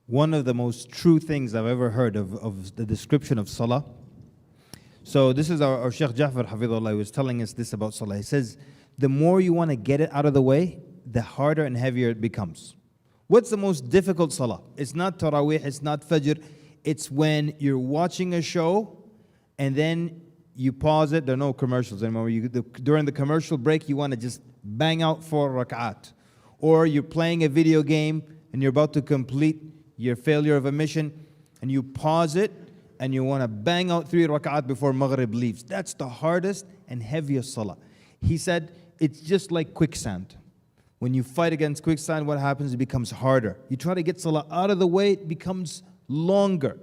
one of the most true things I've ever heard of the description of Salah. So this is our Sheikh Ja'far Hafidhullah was telling us this about Salah. He says, the more you want to get it out of the way, the harder and heavier it becomes. What's the most difficult Salah? It's not Taraweeh, it's not Fajr. It's when you're watching a show and then you pause it. There are no commercials anymore. During the commercial break, you want to just bang out 4 rak'at. Or you're playing a video game and you're about to complete your failure of a mission and you pause it and you want to bang out 3 rak'at before Maghrib leaves. That's the hardest and heaviest Salah. He said it's just like quicksand. When you fight against quicksand, what happens? It becomes harder. You try to get Salah out of the way, it becomes longer.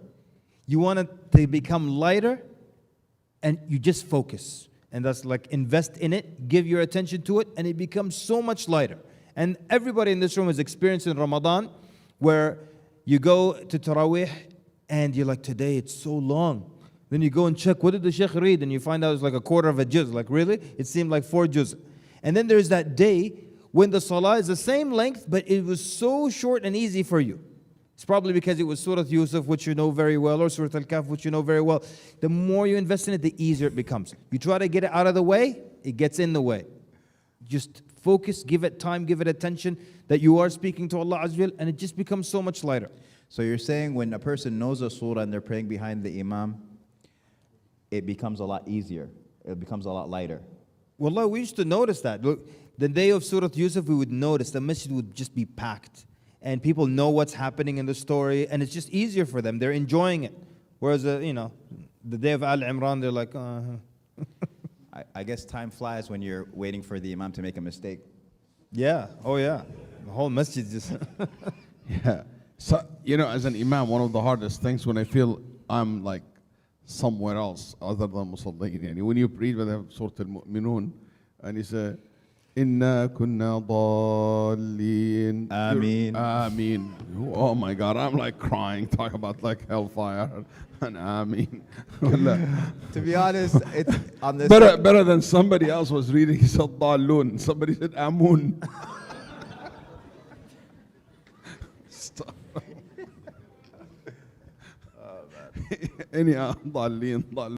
You want it to become lighter, and you just focus. And that's like invest in it, give your attention to it, and it becomes so much lighter. And everybody in this room has experienced in Ramadan where you go to Taraweeh and you're like, today it's so long. Then you go and check, what did the Sheikh read? And you find out it's like a quarter of a juz. Like, really? It seemed like 4 juz. And then there's that day when the Salah is the same length, but it was so short and easy for you. It's probably because it was Surah Yusuf, which you know very well, or Surah Al-Kahf, which you know very well. The more you invest in it, the easier it becomes. You try to get it out of the way, it gets in the way. Just focus, give it time, give it attention, that you are speaking to Allah Azza wa Jal, and it just becomes so much lighter. So you're saying when a person knows a surah and they're praying behind the imam, it becomes a lot easier. It becomes a lot lighter. Wallah, we used to notice that. Look, the day of Surah Yusuf, we would notice the masjid would just be packed. And people know what's happening in the story, and it's just easier for them. They're enjoying it. Whereas, the day of Al-Imran, they're like, I guess time flies when you're waiting for the imam to make a mistake. Yeah, oh yeah. The whole masjid just... Yeah. So, as an imam, one of the hardest things when I feel I'm like somewhere else other than Musalleen. When you read with Surah Al-Mu'minun, and you say, Inna kunna dallin. Ameen. Ameen. Oh my God, I'm like crying, talk about like hellfire and Ameen. To be honest, it's on this. Better than somebody else was reading, he said dallun. Somebody said Amun. Stop. Anyhow, dallin.